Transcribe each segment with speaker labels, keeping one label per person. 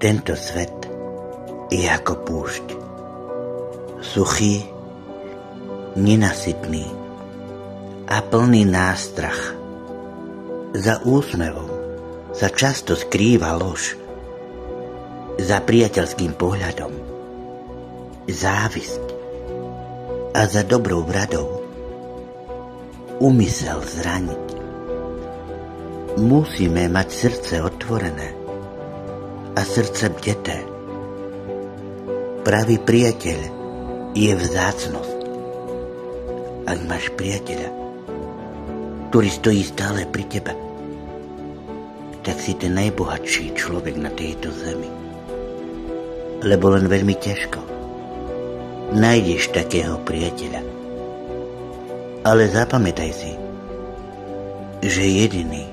Speaker 1: Tento svet je ako púšť. Suchý, nenasytný a plný nástrach. Za úsmevom sa často skrýva lož. Za priateľským pohľadom závisť a za dobrou radou úmysel zraniť. Musíme mať srdce otvorené a srdce bdeté. Pravý priateľ je vzácnosť. Ak máš priateľa, ktorý stojí stále pri tebe, tak si ten najbohatší človek na tejto zemi. Lebo len veľmi ťažko nájdeš takého priateľa. Ale zapamätaj si, že jediný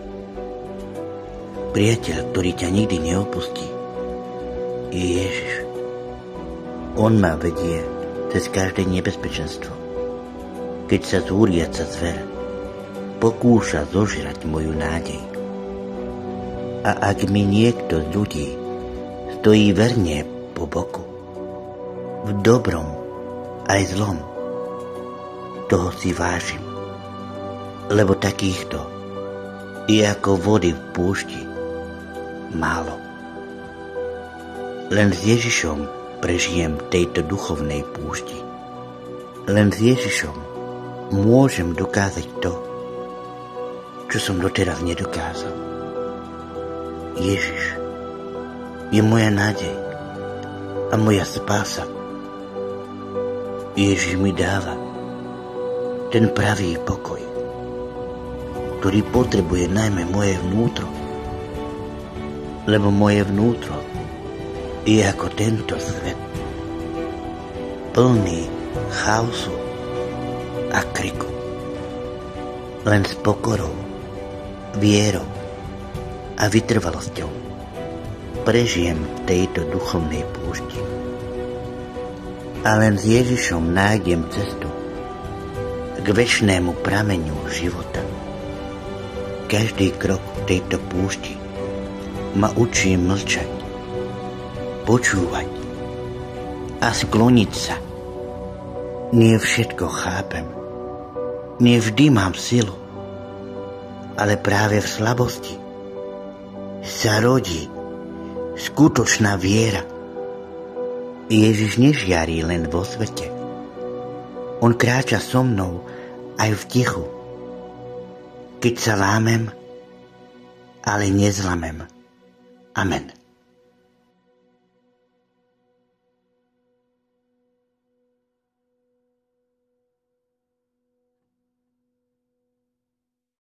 Speaker 1: priateľ, ktorý ťa nikdy neopustí, je Ježiš. On ma vedie cez každé nebezpečenstvo. Keď sa zúriaca zver pokúša zožrať moju nádej. A ak mi niekto z ľudí stojí verne po boku, v dobrom aj zlom, toho si vážim, lebo takýchto je ako vody v púšti málo. Len s Ježišom prežijem tejto duchovnej púšti. Len s Ježišom môžem dokázať to, čo som doteraz nedokázal. Ježiš je moja nádej a moja spása. Ježiš mi dáva ten pravý pokoj, ktorý potrebuje najmä moje vnútro, lebo moje vnútro je ako tento svet, plný chaosu a kriku. Len s pokorou, vierou a vytrvalosťou prežijem v tejto duchovnej púšti. A len s Ježišom nájdem cestu k večnému prameniu života. Každý krok v tejto púšti ma učí mlčať, počúvať a skloniť sa. Nie všetko chápem, nie vždy mám silu, ale práve v slabosti sa rodí skutočná viera. Ježiš nežiarí len vo svete. On kráča so mnou aj v tichu. Keď sa lámem, ale nezlamem. Amen.